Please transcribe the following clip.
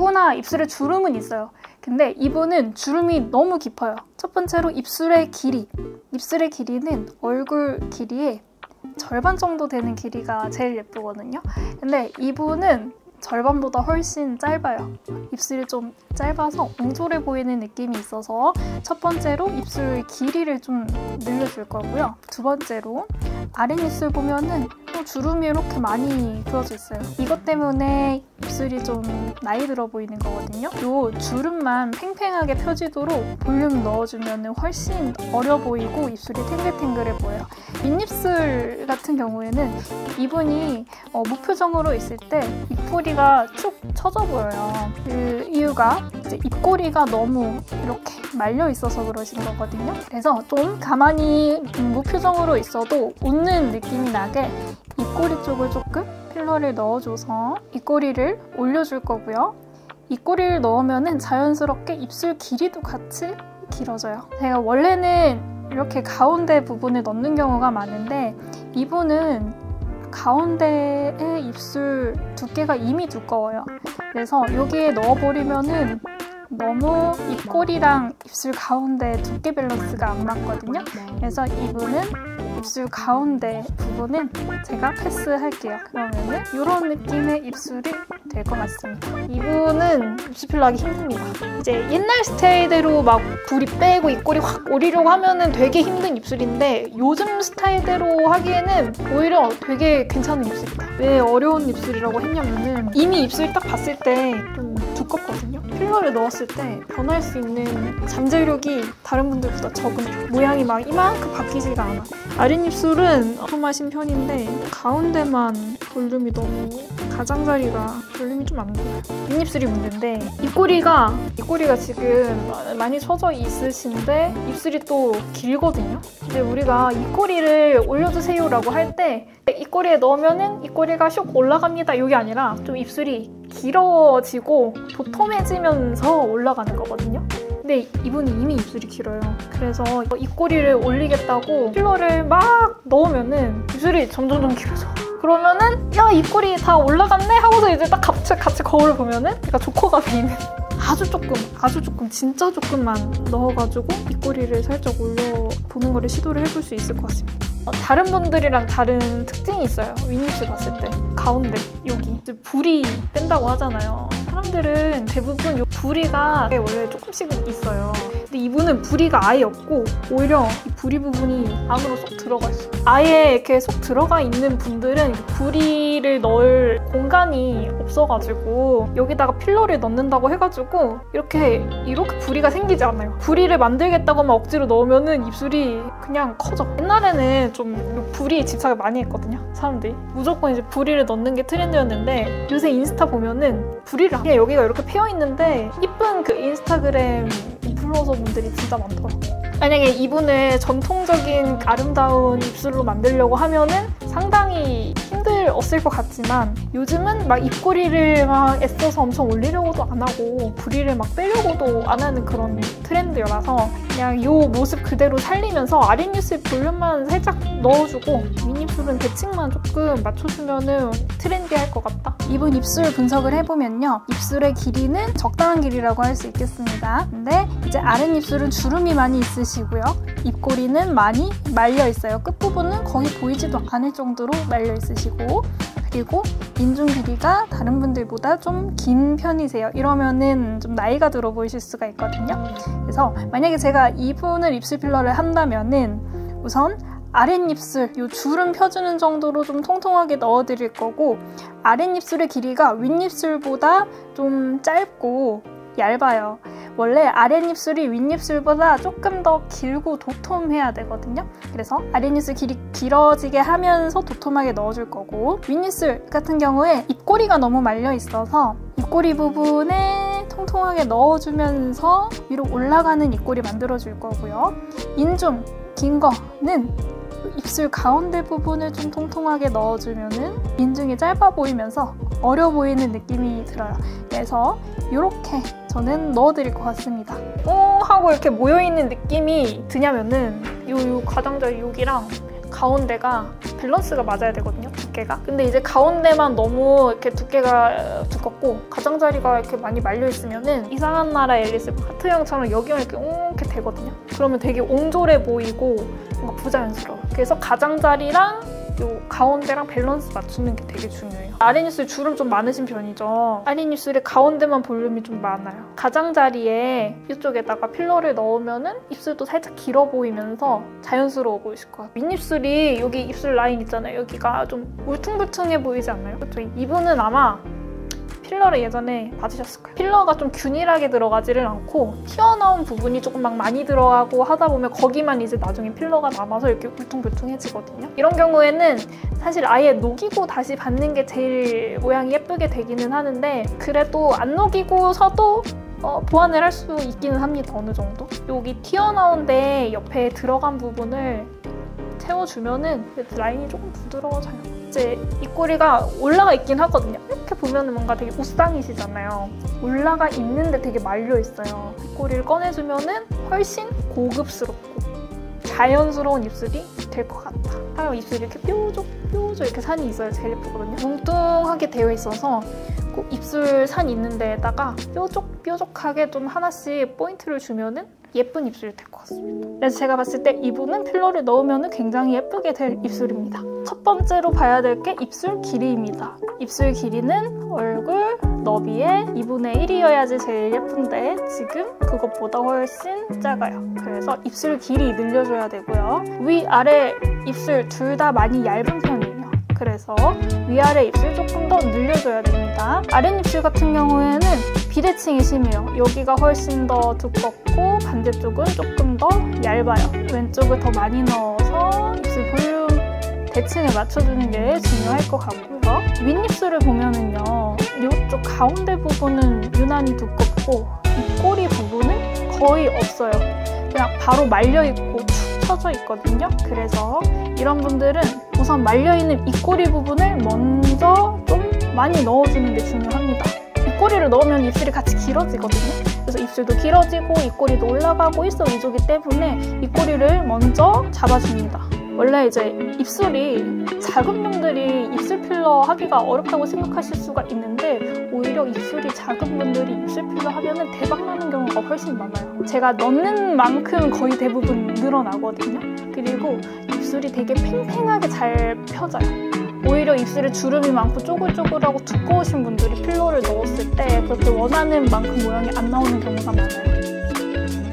누구나 입술에 주름은 있어요. 근데 이분은 주름이 너무 깊어요. 첫 번째로 입술의 길이. 입술의 길이는 얼굴 길이의 절반 정도 되는 길이가 제일 예쁘거든요. 근데 이분은 절반보다 훨씬 짧아요. 입술이 좀 짧아서 옹졸해 보이는 느낌이 있어서 첫 번째로 입술 길이를 좀 늘려줄 거고요. 두 번째로 아랫입술 보면은 주름이 이렇게 많이 그어져 있어요. 이것 때문에 입술이 좀 나이 들어 보이는 거거든요. 요 주름만 팽팽하게 펴지도록 볼륨 넣어주면 훨씬 어려 보이고 입술이 탱글탱글해 보여요. 윗입술 같은 경우에는 이분이 무표정으로 있을 때 입꼬리가 축 처져 보여요. 그 이유가 이제 입꼬리가 너무 이렇게 말려 있어서 그러신 거거든요. 그래서 좀 가만히 무표정으로 있어도 웃는 느낌이 나게 입꼬리 쪽을 조금 필러를 넣어줘서 입꼬리를 올려줄 거고요. 입꼬리를 넣으면 자연스럽게 입술 길이도 같이 길어져요. 제가 원래는 이렇게 가운데 부분을 넣는 경우가 많은데 이분은 가운데의 입술 두께가 이미 두꺼워요. 그래서 여기에 넣어버리면은 너무 입꼬리랑 입술 가운데 두께 밸런스가 안 맞거든요. 그래서 이분은 입술 가운데 부분은 제가 패스할게요. 그러면은 이런 느낌의 입술이 될 것 같습니다. 이분은 입술 필러 하기 힘듭니다. 이제 옛날 스타일대로 막 부리 빼고 입꼬리 확 오리려고 하면은 되게 힘든 입술인데 요즘 스타일대로 하기에는 오히려 되게 괜찮은 입술이다. 왜 어려운 입술이라고 했냐면은 이미 입술 딱 봤을 때 좀 두껍거든요. 필러를 넣었을 때 변할 수 있는 잠재력이 다른 분들보다 적은 모양이 막 이만큼 바뀌지가 않아. 아랫입술은 소마신 편인데 가운데만 볼륨이 너무 가장자리가 볼륨이 좀 안 돼요. 윗입술이 문제인데 입꼬리가 지금 많이 처져 있으신데 입술이 또 길거든요. 근데 우리가 입꼬리를 올려주세요 라고 할 때 입꼬리에 넣으면은 입꼬리가 슉 올라갑니다 이게 아니라 좀 입술이 길어지고 도톰해지면서 올라가는 거거든요. 근데 이분이 이미 입술이 길어요. 그래서 입꼬리를 올리겠다고 필러를 막 넣으면은 입술이 점점 길어져. 그러면은 야 입꼬리 다 올라갔네 하고서 이제 딱 같이 거울을 보면은 그러니까 조커가 있는 아주 조금 진짜 조금만 넣어가지고 입꼬리를 살짝 올려보는 거를 시도를 해볼 수 있을 것 같습니다. 다른 분들이랑 다른 특징이 있어요. 윗입술 봤을 때 가운데 여기 부리 뺀다고 하잖아요. 사람들은 대부분 이 부리가 원래 조금씩은 있어요. 근데 이분은 부리가 아예 없고 오히려 이 부리 부분이 안으로 쏙 들어가 있어요. 아예 이렇게 속 들어가 있는 분들은 부리를 넣을 공간이 없어가지고 여기다가 필러를 넣는다고 해가지고 이렇게 부리가 생기지 않아요. 부리를 만들겠다고만 억지로 넣으면은 입술이 그냥 커져. 옛날에는 좀 부리에 집착을 많이 했거든요. 사람들이 무조건 이제 부리를 넣는 게 트렌드였는데 요새 인스타 보면은 부리를 그냥 여기가 이렇게 패여 있는데 이쁜 그 인스타그램 인플루언서 분들이 진짜 많더라고요. 만약에 이분을 전통적인 아름다운 입술로 만들려고 하면은 상당히 힘들었을 것 같지만 요즘은 막 입꼬리를 막 애써서 엄청 올리려고도 안 하고 부리를 막 빼려고도 안 하는 그런 트렌드여라서 그냥 이 모습 그대로 살리면서 아랫입술 볼륨만 살짝 넣어주고 윗입술은 대칭만 조금 맞춰주면은 트렌디할 것 같다. 이분 입술 분석을 해보면요. 입술의 길이는 적당한 길이라고 할 수 있겠습니다. 근데 이제 아랫입술은 주름이 많이 있으시고요. 입꼬리는 많이 말려 있어요. 끝부분은 거의 보이지도 않을 정도로 말려 있으시고 그리고 인중 길이가 다른 분들보다 좀 긴 편이세요. 이러면은 좀 나이가 들어 보이실 수가 있거든요. 그래서 만약에 제가 이분을 입술 필러를 한다면은 우선 아랫입술, 요 주름 펴주는 정도로 좀 통통하게 넣어드릴 거고 아랫입술의 길이가 윗입술보다 좀 짧고 얇아요. 원래 아랫입술이 윗입술보다 조금 더 길고 도톰해야 되거든요. 그래서 아랫입술 길이 길어지게 하면서 도톰하게 넣어줄 거고 윗입술 같은 경우에 입꼬리가 너무 말려 있어서 입꼬리 부분에 통통하게 넣어주면서 위로 올라가는 입꼬리 만들어줄 거고요. 인중 긴 거는 입술 가운데 부분을 좀 통통하게 넣어주면은 인중이 짧아 보이면서 어려 보이는 느낌이 들어요. 그래서 이렇게 저는 넣어드릴 것 같습니다. 하고 이렇게 모여있는 느낌이 드냐면은 요 가장자리 여기랑 가운데가 밸런스가 맞아야 되거든요. 두께가. 근데 이제 가운데만 너무 이렇게 두께가 두껍고 가장자리가 이렇게 많이 말려 있으면은 이상한 나라 앨리스 하트형처럼 여기만 이렇게 되거든요. 그러면 되게 옹졸해 보이고 뭔가 부자연스러워. 그래서 가장자리랑 요 가운데랑 밸런스 맞추는 게 되게 중요해요. 아랫입술 주름 좀 많으신 편이죠. 아랫입술의 가운데만 볼륨이 좀 많아요. 가장자리에 이쪽에다가 필러를 넣으면은 입술도 살짝 길어 보이면서 자연스러워 보이실 거예요. 윗입술이 여기 입술 라인 있잖아요. 여기가 좀 울퉁불퉁해 보이지 않나요? 그렇죠? 이분은 아마 필러를 예전에 받으셨을 거예요. 필러가 좀 균일하게 들어가지를 않고 튀어나온 부분이 조금 막 많이 들어가고 하다 보면 거기만 이제 나중에 필러가 남아서 이렇게 울퉁불퉁해지거든요. 이런 경우에는 사실 아예 녹이고 다시 받는 게 제일 모양이 예쁘게 되기는 하는데 그래도 안 녹이고서도 보완을 할 수 있기는 합니다. 어느 정도. 여기 튀어나온 데 옆에 들어간 부분을 채워주면은 라인이 조금 부드러워져요. 이제 입꼬리가 올라가 있긴 하거든요. 이렇게 보면은 뭔가 되게 무쌍이시잖아요. 올라가 있는데 되게 말려 있어요. 입꼬리를 꺼내주면은 훨씬 고급스럽고 자연스러운 입술이 될 것 같다. 하여 입술이 이렇게 뾰족 이렇게 산이 있어야 제일 예쁘거든요. 뭉뚱하게 되어 있어서 그 입술 산 있는 데에다가 뾰족하게 좀 하나씩 포인트를 주면은 예쁜 입술이 될 것 같습니다. 그래서 제가 봤을 때 이분은 필러를 넣으면 굉장히 예쁘게 될 입술입니다. 첫 번째로 봐야 될 게 입술 길이입니다. 입술 길이는 얼굴 너비의 2분의 1이어야지 제일 예쁜데 지금 그것보다 훨씬 작아요. 그래서 입술 길이 늘려줘야 되고요. 위아래 입술 둘 다 많이 얇은 편이에요. 그래서 위아래 입술 조금 더 늘려줘야 됩니다. 아랫입술 같은 경우에는 비대칭이 심해요. 여기가 훨씬 더 두껍고 반대쪽은 조금 더 얇아요. 왼쪽을 더 많이 넣어서 입술 볼륨 대칭을 맞춰주는 게 중요할 것 같고요. 윗입술을 보면은요. 이쪽 가운데 부분은 유난히 두껍고 입꼬리 부분은 거의 없어요. 그냥 바로 말려있고 축 처져 있거든요. 그래서 이런 분들은 우선 말려있는 입꼬리 부분을 먼저 좀 많이 넣어주는 게 중요합니다. 입꼬리를 넣으면 입술이 같이 길어지거든요. 그래서 입술도 길어지고 입꼬리도 올라가고 일석이조이기 때문에 입꼬리를 먼저 잡아줍니다. 원래 이제 입술이 작은 분들이 입술 필러 하기가 어렵다고 생각하실 수가 있는데 오히려 입술이 작은 분들이 입술 필러 하면 대박 나는 경우가 훨씬 많아요. 제가 넣는 만큼 거의 대부분 늘어나거든요. 그리고 입술이 되게 팽팽하게 잘 펴져요. 오히려 입술에 주름이 많고 쪼글쪼글하고 두꺼우신 분들이 필러를 넣었을 때 그렇게 원하는 만큼 모양이 안 나오는 경우가 많아요.